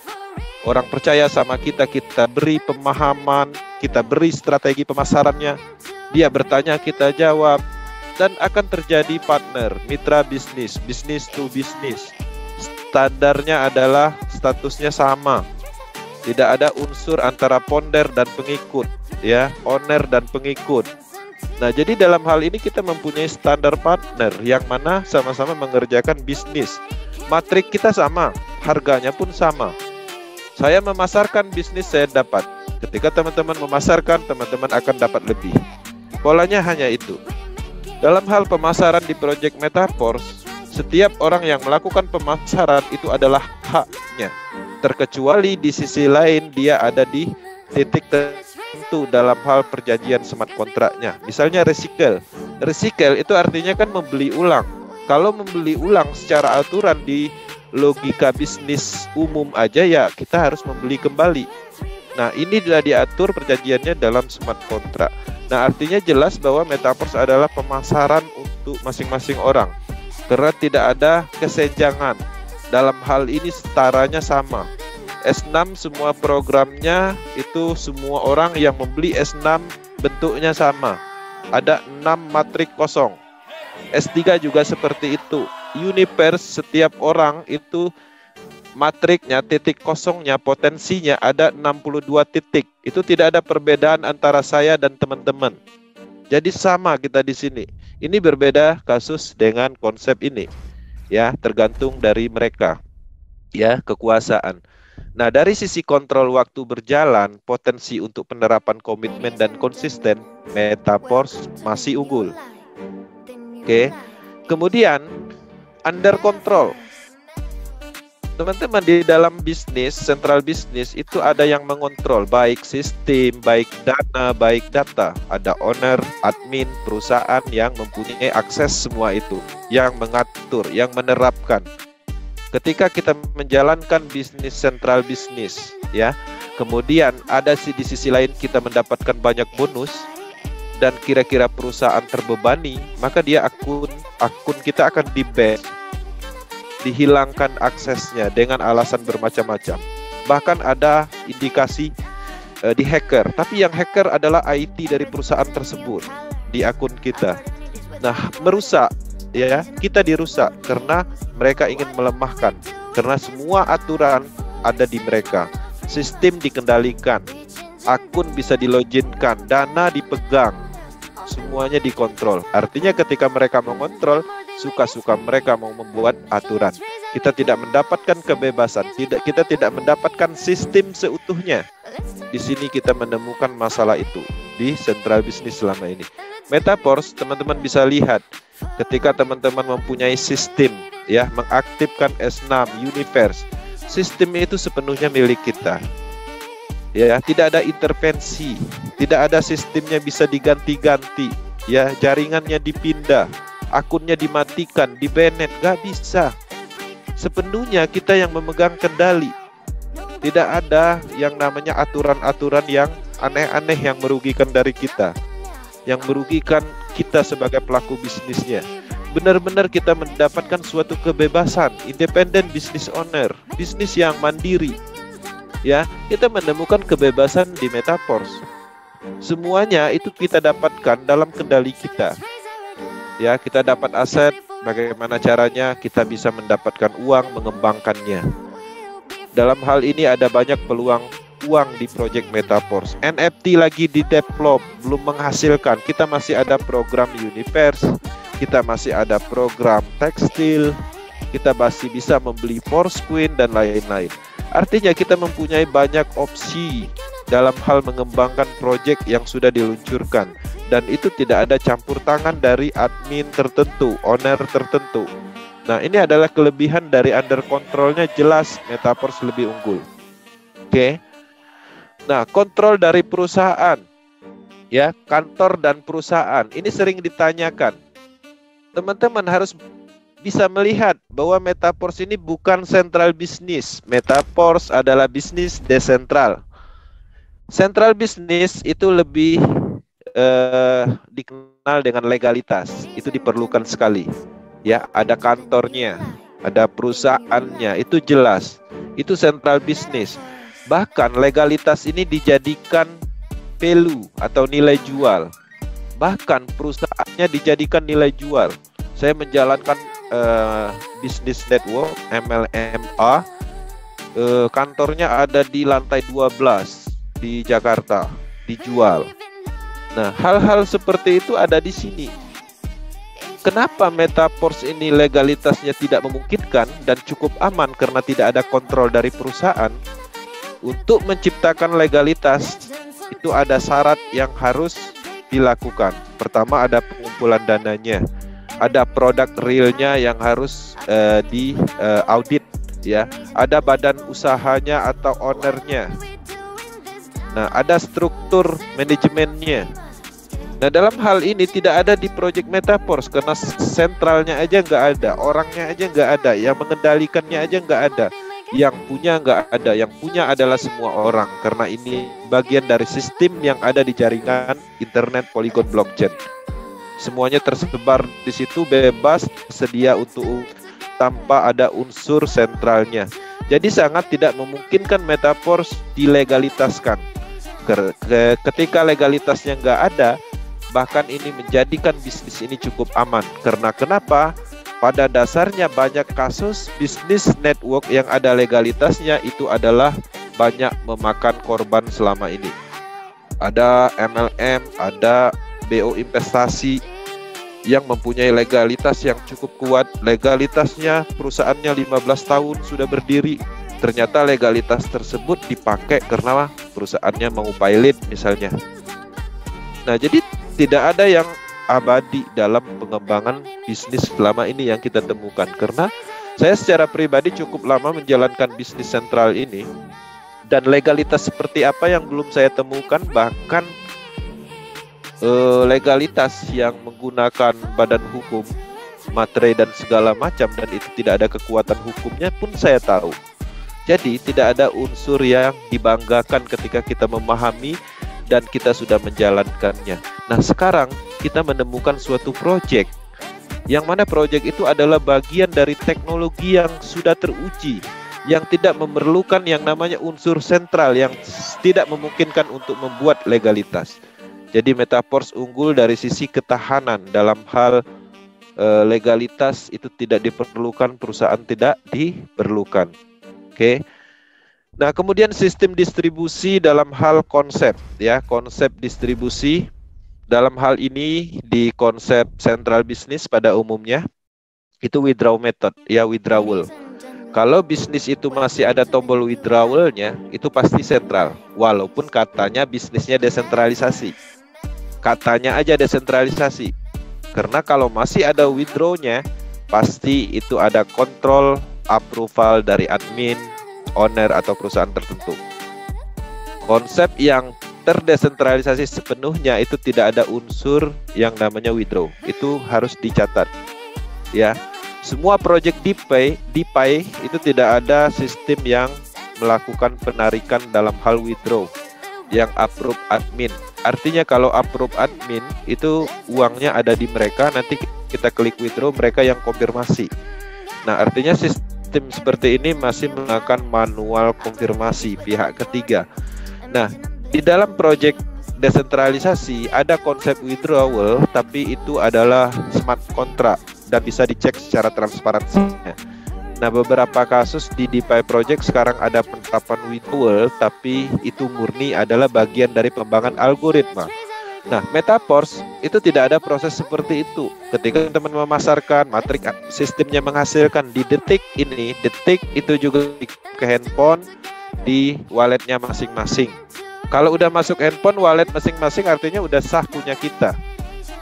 Orang percaya sama kita, kita beri pemahaman, kita beri strategi pemasarannya. Dia bertanya, kita jawab, dan akan terjadi partner, mitra bisnis, business to business. Standarnya adalah statusnya sama. Tidak ada unsur antara ponder dan pengikut, ya, owner dan pengikut. Nah, jadi dalam hal ini kita mempunyai standar partner yang mana sama-sama mengerjakan bisnis. Matrik kita sama, harganya pun sama. Saya memasarkan bisnis, saya dapat. Ketika teman-teman memasarkan, teman-teman akan dapat lebih. Polanya hanya itu. Dalam hal pemasaran di Project Metaforce, setiap orang yang melakukan pemasaran itu adalah haknya. Terkecuali di sisi lain dia ada di titik tertentu dalam hal perjanjian smart kontraknya. Misalnya recycle. Recycle itu artinya kan membeli ulang. Kalau membeli ulang secara aturan di logika bisnis umum aja, ya kita harus membeli kembali. Nah, ini sudah diatur perjanjiannya dalam smart kontrak. Nah, artinya jelas bahwa Metaverse adalah pemasaran untuk masing-masing orang, karena tidak ada kesenjangan. Dalam hal ini setaranya sama. S6 semua programnya itu semua orang yang membeli S6 bentuknya sama. Ada 6 matrik kosong. S3 juga seperti itu. Universe setiap orang itu matriknya, titik kosongnya, potensinya ada 62 titik. Itu tidak ada perbedaan antara saya dan teman-teman. Jadi sama kita di sini. Ini berbeda kasus dengan konsep ini. Ya, tergantung dari mereka. Ya, kekuasaan. Nah, dari sisi kontrol waktu berjalan, potensi untuk penerapan komitmen dan konsisten, Metaverse masih unggul. Oke. Kemudian under control. Teman-teman, di dalam bisnis, central bisnis itu ada yang mengontrol, baik sistem, baik dana, baik data. Ada owner, admin, perusahaan yang mempunyai akses semua itu, yang mengatur, yang menerapkan. Ketika kita menjalankan bisnis central bisnis, ya, kemudian ada di sisi lain kita mendapatkan banyak bonus dan kira-kira perusahaan terbebani, maka dia akun kita akan di-ban, dihilangkan aksesnya dengan alasan bermacam-macam. Bahkan ada indikasi di hacker, tapi yang hacker adalah IT dari perusahaan tersebut di akun kita. Nah, merusak, ya, kita dirusak karena mereka ingin melemahkan, karena semua aturan ada di mereka, sistem dikendalikan, akun bisa diloginkan, dana dipegang, semuanya dikontrol. Artinya ketika mereka mengontrol, suka-suka mereka mau membuat aturan. Kita tidak mendapatkan kebebasan, kita tidak mendapatkan sistem seutuhnya. Di sini kita menemukan masalah itu di central business selama ini. Metaverse, teman-teman bisa lihat ketika teman-teman mempunyai sistem, ya, mengaktifkan S6 Universe, sistem itu sepenuhnya milik kita. Ya, tidak ada intervensi, tidak ada sistemnya bisa diganti-ganti, ya, jaringannya dipindah, akunnya dimatikan, di-banned, gak bisa. Sepenuhnya kita yang memegang kendali. Tidak ada yang namanya aturan-aturan yang aneh-aneh yang merugikan dari kita, yang merugikan kita sebagai pelaku bisnisnya. Benar-benar kita mendapatkan suatu kebebasan, independent business owner, bisnis yang mandiri. Ya, kita menemukan kebebasan di Metaverse. Semuanya itu kita dapatkan dalam kendali kita. Ya, kita dapat aset, bagaimana caranya kita bisa mendapatkan uang, mengembangkannya. Dalam hal ini ada banyak peluang uang di project Metaverse. NFT lagi di develop, belum menghasilkan. Kita masih ada program Universe, kita masih ada program tekstil, kita masih bisa membeli Foursquare dan lain-lain. Artinya kita mempunyai banyak opsi dalam hal mengembangkan project yang sudah diluncurkan, dan itu tidak ada campur tangan dari admin tertentu, owner tertentu. Nah, ini adalah kelebihan dari under controlnya, jelas Metaverse lebih unggul. Oke. Nah, kontrol dari perusahaan, ya, kantor dan perusahaan ini sering ditanyakan. Teman-teman harus bisa melihat bahwa Metaverse ini bukan central business. Metaverse adalah bisnis desentral. Central business itu lebih dikenal dengan legalitas. Itu diperlukan sekali. Ya, ada kantornya, ada perusahaannya, itu jelas. Itu central business. Bahkan legalitas ini dijadikan value atau nilai jual. Bahkan perusahaannya dijadikan nilai jual. Saya menjalankan business network MLMA, kantornya ada di lantai 12 di Jakarta, dijual. Nah, hal-hal seperti itu ada di sini. Kenapa Metaverse ini legalitasnya tidak memungkinkan dan cukup aman karena tidak ada kontrol dari perusahaan? Untuk menciptakan legalitas itu ada syarat yang harus dilakukan. Pertama, ada pengumpulan dananya, ada produk realnya yang harus di audit, ya, ada badan usahanya atau ownernya. Nah, ada struktur manajemennya. Nah, dalam hal ini tidak ada di project Metaverse karena sentralnya aja nggak ada, orangnya aja nggak ada, yang mengendalikannya aja nggak ada. Yang punya nggak ada, yang punya adalah semua orang, karena ini bagian dari sistem yang ada di jaringan internet Polygon blockchain. Semuanya tersebar di situ, bebas, tersedia untuk tanpa ada unsur sentralnya. Jadi sangat tidak memungkinkan Metaverse dilegalitaskan. Ketika legalitasnya nggak ada, bahkan ini menjadikan bisnis ini cukup aman. Karena kenapa? Pada dasarnya banyak kasus bisnis network yang ada legalitasnya itu adalah banyak memakan korban selama ini. Ada MLM, ada BO investasi yang mempunyai legalitas yang cukup kuat. Legalitasnya perusahaannya 15 tahun sudah berdiri. Ternyata legalitas tersebut dipakai karena perusahaannya mau pilot misalnya. Nah, jadi tidak ada yang abadi dalam pengembangan bisnis selama ini yang kita temukan. Karena saya secara pribadi cukup lama menjalankan bisnis sentral ini, dan legalitas seperti apa yang belum saya temukan. Bahkan legalitas yang menggunakan badan hukum, materai dan segala macam, dan itu tidak ada kekuatan hukumnya pun saya tahu. Jadi tidak ada unsur yang dibanggakan ketika kita memahami dan kita sudah menjalankannya. Nah, sekarang kita menemukan suatu proyek, yang mana proyek itu adalah bagian dari teknologi yang sudah teruji, yang tidak memerlukan yang namanya unsur sentral, yang tidak memungkinkan untuk membuat legalitas. Jadi Metaverse unggul dari sisi ketahanan dalam hal legalitas, itu tidak diperlukan, perusahaan tidak diperlukan. Oke. Nah, kemudian sistem distribusi dalam hal konsep, ya, konsep distribusi dalam hal ini di konsep central business pada umumnya itu withdrawal method, ya, withdrawal. Kalau bisnis itu masih ada tombol withdrawalnya, itu pasti sentral, walaupun katanya bisnisnya desentralisasi. Katanya aja desentralisasi. Karena kalau masih ada withdrawnya, pasti itu ada kontrol, approval dari admin, owner atau perusahaan tertentu. Konsep yang terdesentralisasi sepenuhnya itu tidak ada unsur yang namanya withdraw. Itu harus dicatat. Ya, semua project DeFi itu tidak ada sistem yang melakukan penarikan dalam hal withdraw yang approve admin. Artinya kalau approve admin itu uangnya ada di mereka, nanti kita klik withdraw, mereka yang konfirmasi. Nah, artinya sistem seperti ini masih menggunakan manual konfirmasi pihak ketiga. Nah, di dalam project desentralisasi ada konsep withdrawal, tapi itu adalah smart contract dan bisa dicek secara transparansinya. Nah, beberapa kasus di DeFi project sekarang ada penerapan withdrawal, tapi itu murni adalah bagian dari pengembangan algoritma. Nah, Metaverse itu tidak ada proses seperti itu. Ketika teman memasarkan, matrik sistemnya menghasilkan di detik ini, detik itu juga ke handphone, di walletnya masing-masing. Kalau udah masuk handphone, wallet masing-masing artinya udah sah punya kita.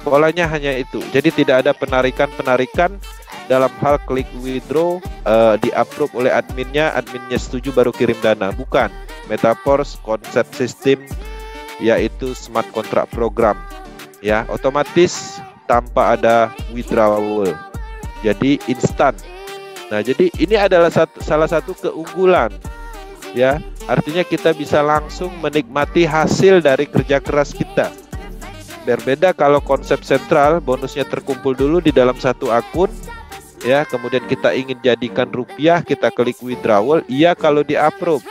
Polanya hanya itu. Jadi tidak ada penarikan dalam hal klik withdraw, di-approve oleh adminnya setuju baru kirim dana. Bukan. Metaverse konsep sistem yaitu smart contract program, ya, otomatis tanpa ada withdrawal, jadi instan. Nah, jadi ini adalah salah satu keunggulan, ya, artinya kita bisa langsung menikmati hasil dari kerja keras kita. Berbeda kalau konsep sentral, bonusnya terkumpul dulu di dalam satu akun, ya, kemudian kita ingin jadikan rupiah, kita klik withdrawal, iya kalau di-approve.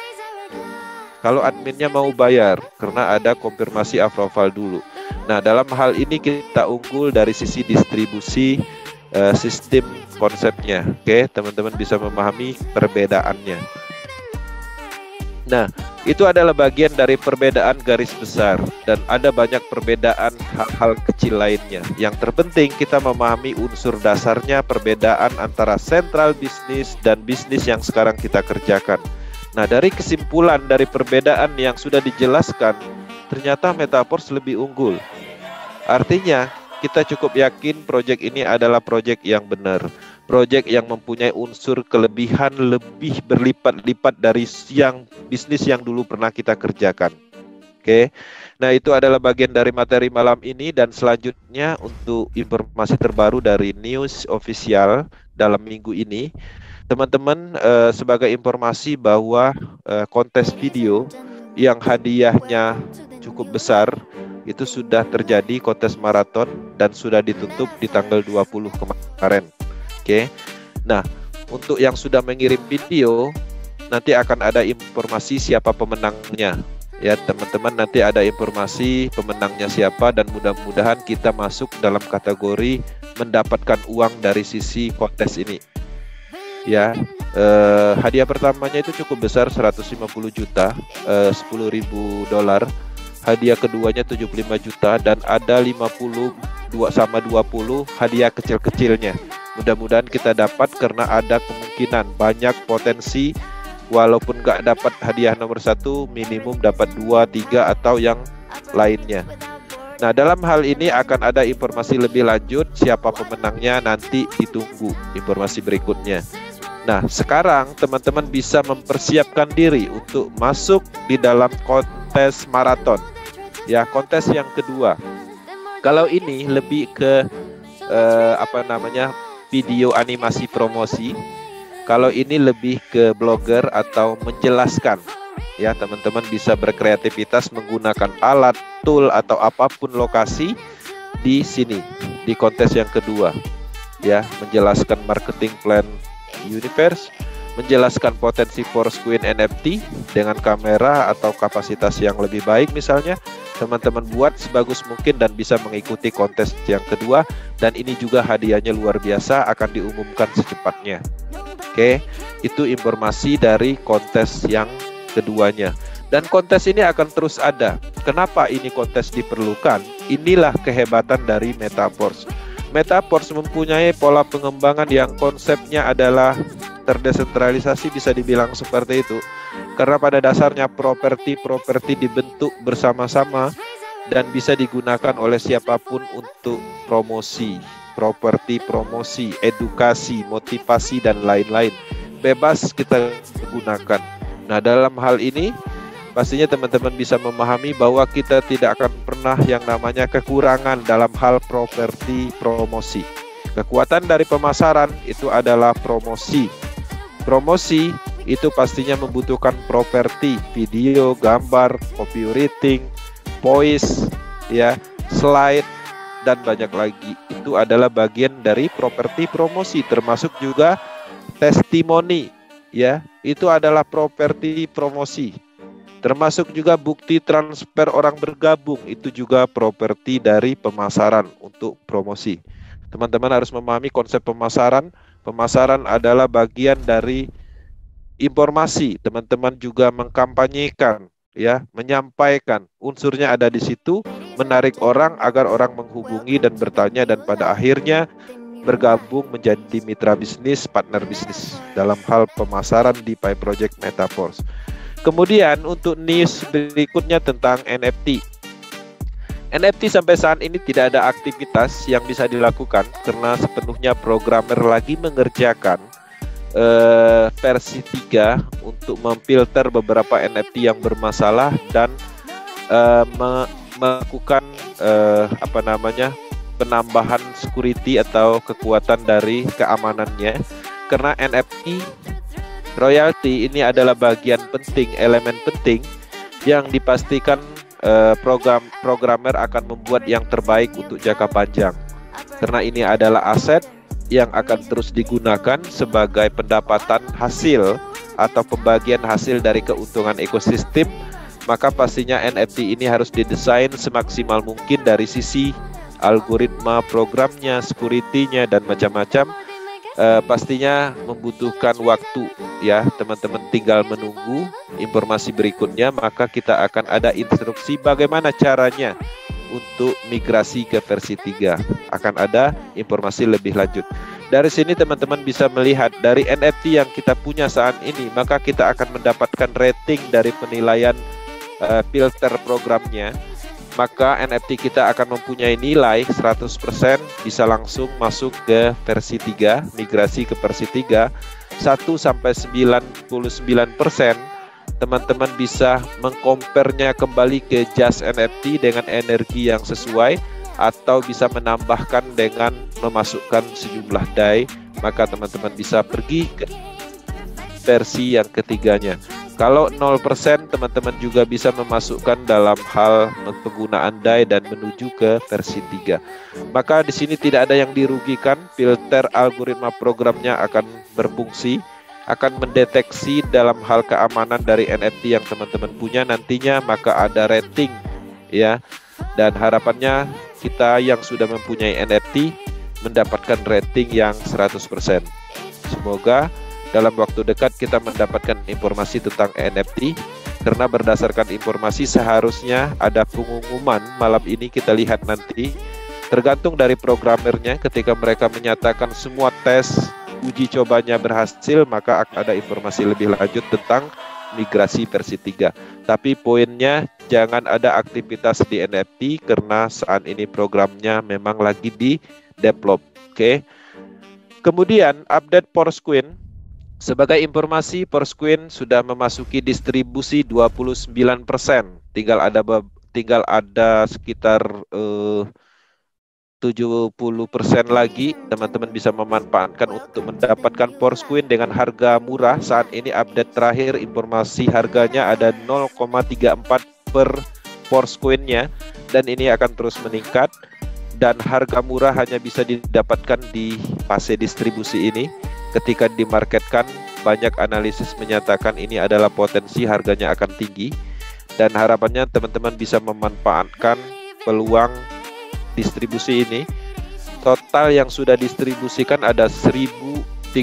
Kalau adminnya mau bayar, karena ada konfirmasi approval dulu. Nah, dalam hal ini kita unggul dari sisi distribusi sistem konsepnya. Oke, teman-teman bisa memahami perbedaannya. Nah, itu adalah bagian dari perbedaan garis besar, dan ada banyak perbedaan hal-hal kecil lainnya. Yang terpenting kita memahami unsur dasarnya, perbedaan antara central business dan bisnis yang sekarang kita kerjakan. Nah, dari kesimpulan dari perbedaan yang sudah dijelaskan, ternyata Metaverse lebih unggul. Artinya, kita cukup yakin proyek ini adalah proyek yang benar. Proyek yang mempunyai unsur kelebihan lebih berlipat-lipat dari yang bisnis yang dulu pernah kita kerjakan. Oke. Nah, itu adalah bagian dari materi malam ini, dan selanjutnya untuk informasi terbaru dari news official dalam minggu ini. Teman-teman, sebagai informasi bahwa kontes video yang hadiahnya cukup besar itu sudah terjadi kontes maraton dan sudah ditutup di tanggal 20 kemarin. Oke. Nah, untuk yang sudah mengirim video nanti akan ada informasi siapa pemenangnya. Ya, teman-teman, nanti ada informasi pemenangnya siapa dan mudah-mudahan kita masuk dalam kategori mendapatkan uang dari sisi kontes ini. Ya, hadiah pertamanya itu cukup besar, 150 juta, $10.000. Hadiah keduanya 75 juta dan ada 52 sama 20 hadiah kecil-kecilnya. Mudah-mudahan kita dapat karena ada kemungkinan banyak potensi. Walaupun nggak dapat hadiah nomor 1, minimum dapat 2, 3 atau yang lainnya. Nah, dalam hal ini akan ada informasi lebih lanjut siapa pemenangnya, nanti ditunggu informasi berikutnya. Nah, sekarang teman-teman bisa mempersiapkan diri untuk masuk di dalam kontes maraton. Ya, kontes yang kedua. Kalau ini lebih ke video animasi promosi. Kalau ini lebih ke blogger atau menjelaskan, ya teman-teman bisa berkreativitas menggunakan alat, tool atau apapun lokasi di sini di kontes yang kedua, ya menjelaskan marketing plan universe, menjelaskan potensi Force Queen NFT dengan kamera atau kapasitas yang lebih baik misalnya. Teman-teman buat sebagus mungkin dan bisa mengikuti kontes yang kedua, dan ini juga hadiahnya luar biasa, akan diumumkan secepatnya. Oke, itu informasi dari kontes yang keduanya. Dan kontes ini akan terus ada. Kenapa ini kontes diperlukan? Inilah kehebatan dari Metaverse. Metaverse mempunyai pola pengembangan yang konsepnya adalah terdesentralisasi, bisa dibilang seperti itu. Karena pada dasarnya properti dibentuk bersama-sama dan bisa digunakan oleh siapapun untuk promosi. Promosi, edukasi, motivasi, dan lain-lain. Bebas kita gunakan. Nah, dalam hal ini pastinya teman-teman bisa memahami bahwa kita tidak akan pernah yang namanya kekurangan dalam hal promosi. Kekuatan dari pemasaran itu adalah promosi. Promosi itu pastinya membutuhkan properti, video, gambar, copywriting, voice, ya, slide, dan banyak lagi. Itu adalah bagian dari properti promosi, termasuk juga testimoni, ya, itu adalah properti promosi. Termasuk juga bukti transfer orang bergabung, itu juga properti dari pemasaran untuk promosi. Teman-teman harus memahami konsep pemasaran. Pemasaran adalah bagian dari informasi. Teman-teman juga mengkampanyekan, ya, menyampaikan. Unsurnya ada di situ. Menarik orang agar orang menghubungi dan bertanya dan pada akhirnya bergabung menjadi mitra bisnis, partner bisnis dalam hal pemasaran di Pi Project Metaverse. Kemudian untuk news berikutnya tentang NFT. NFT sampai saat ini tidak ada aktivitas yang bisa dilakukan karena sepenuhnya programmer lagi mengerjakan versi 3 untuk memfilter beberapa NFT yang bermasalah dan melakukan penambahan security atau kekuatan dari keamanannya, karena NFT royalty ini adalah bagian penting, elemen penting yang dipastikan programmer akan membuat yang terbaik untuk jangka panjang, karena ini adalah aset yang akan terus digunakan sebagai pendapatan hasil atau pembagian hasil dari keuntungan ekosistem. Maka pastinya NFT ini harus didesain semaksimal mungkin dari sisi algoritma programnya, security-nya, dan macam-macam. Pastinya membutuhkan waktu, ya teman-teman, tinggal menunggu informasi berikutnya. Maka kita akan ada instruksi bagaimana caranya untuk migrasi ke versi 3. Akan ada informasi lebih lanjut. Dari sini teman-teman bisa melihat dari NFT yang kita punya saat ini, maka kita akan mendapatkan rating dari penilaian filter programnya. Maka NFT kita akan mempunyai nilai 100%, bisa langsung masuk ke versi 3, migrasi ke versi 3. 1-99%, teman-teman bisa mengcompare-nya kembali ke Just NFT dengan energi yang sesuai, atau bisa menambahkan dengan memasukkan sejumlah DAI. Maka teman-teman bisa pergi ke versi yang ketiganya. Kalau 0%, teman-teman juga bisa memasukkan dalam hal penggunaan DAI dan menuju ke versi 3. Maka di sini tidak ada yang dirugikan, filter algoritma programnya akan berfungsi, akan mendeteksi dalam hal keamanan dari NFT yang teman-teman punya nantinya, maka ada rating ya. Dan harapannya kita yang sudah mempunyai NFT mendapatkan rating yang 100%. Semoga dalam waktu dekat kita mendapatkan informasi tentang NFT, karena berdasarkan informasi seharusnya ada pengumuman malam ini, kita lihat nanti. Tergantung dari programmernya, ketika mereka menyatakan semua tes uji cobanya berhasil, maka akan ada informasi lebih lanjut tentang migrasi versi 3. Tapi poinnya jangan ada aktivitas di NFT karena saat ini programnya memang lagi di develop. Oke. Kemudian update Forsqueen. Sebagai informasi, Forsqueen sudah memasuki distribusi 29%. Tinggal ada sekitar 70% lagi teman-teman bisa memanfaatkan untuk mendapatkan Forsqueen dengan harga murah. Saat ini update terakhir informasi harganya ada 0,34 per Forsqueen-nya, dan ini akan terus meningkat, dan harga murah hanya bisa didapatkan di fase distribusi ini. Ketika dimarketkan, banyak analisis menyatakan ini adalah potensi harganya akan tinggi, dan harapannya teman-teman bisa memanfaatkan peluang distribusi ini. Total yang sudah distribusikan ada 136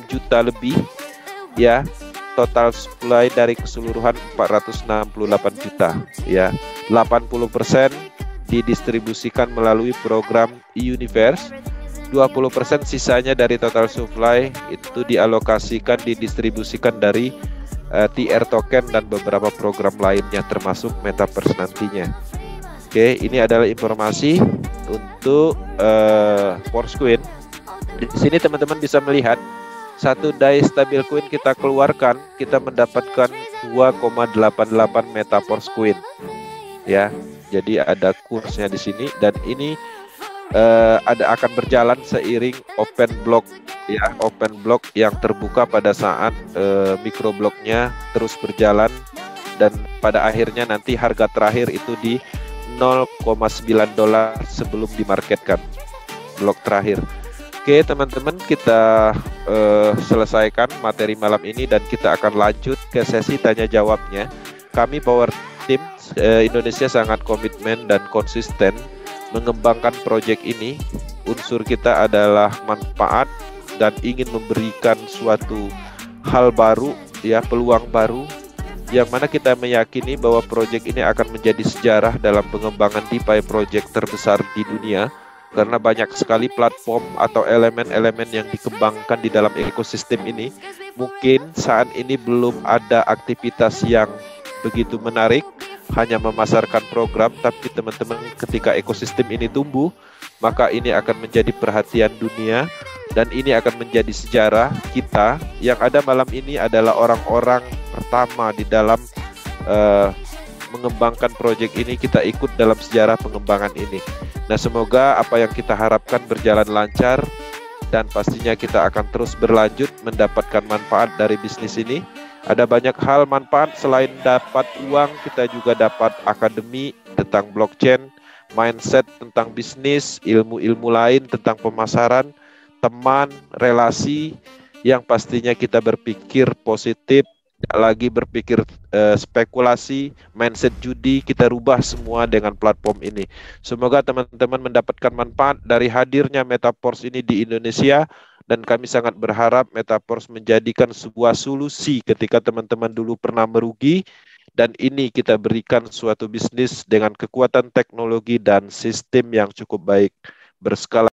juta lebih ya. Total supply dari keseluruhan 468 juta ya. 80% didistribusikan melalui program e-Universe. 20% sisanya dari total supply itu dialokasikan, didistribusikan dari TR token dan beberapa program lainnya termasuk Metaverse nantinya. Oke, ini adalah informasi untuk Forsqueen. Di sini teman-teman bisa melihat satu DAI stablecoin kita keluarkan, kita mendapatkan 2,88 Meta Forsqueen. Ya, jadi ada kursnya di sini, dan ini akan berjalan seiring open block ya, open block yang terbuka pada saat microblognya terus berjalan, dan pada akhirnya nanti harga terakhir itu di $0,9 sebelum dimarketkan blok terakhir. Oke teman-teman, kita selesaikan materi malam ini dan kita akan lanjut ke sesi tanya jawabnya. Kami Power Team Indonesia sangat komitmen dan konsisten mengembangkan proyek ini. Unsur kita adalah manfaat dan ingin memberikan suatu hal baru ya, peluang baru, yang mana kita meyakini bahwa proyek ini akan menjadi sejarah dalam pengembangan DeFi proyek terbesar di dunia, karena banyak sekali platform atau elemen-elemen yang dikembangkan di dalam ekosistem ini. Mungkin saat ini belum ada aktivitas yang begitu menarik, hanya memasarkan program, tapi teman-teman ketika ekosistem ini tumbuh, maka ini akan menjadi perhatian dunia, dan ini akan menjadi sejarah kita. Yang ada malam ini adalah orang-orang pertama di dalam mengembangkan proyek ini. Kita ikut dalam sejarah pengembangan ini. Nah, semoga apa yang kita harapkan berjalan lancar, dan pastinya kita akan terus berlanjut mendapatkan manfaat dari bisnis ini. Ada banyak hal manfaat, selain dapat uang, kita juga dapat akademi tentang blockchain, mindset tentang bisnis, ilmu-ilmu lain tentang pemasaran, teman, relasi, yang pastinya kita berpikir positif, tidak lagi berpikir spekulasi, mindset judi, kita rubah semua dengan platform ini. Semoga teman-teman mendapatkan manfaat dari hadirnya Metaverse ini di Indonesia, dan kami sangat berharap Metaverse menjadikan sebuah solusi ketika teman-teman dulu pernah merugi, dan ini kita berikan suatu bisnis dengan kekuatan teknologi dan sistem yang cukup baik, berskala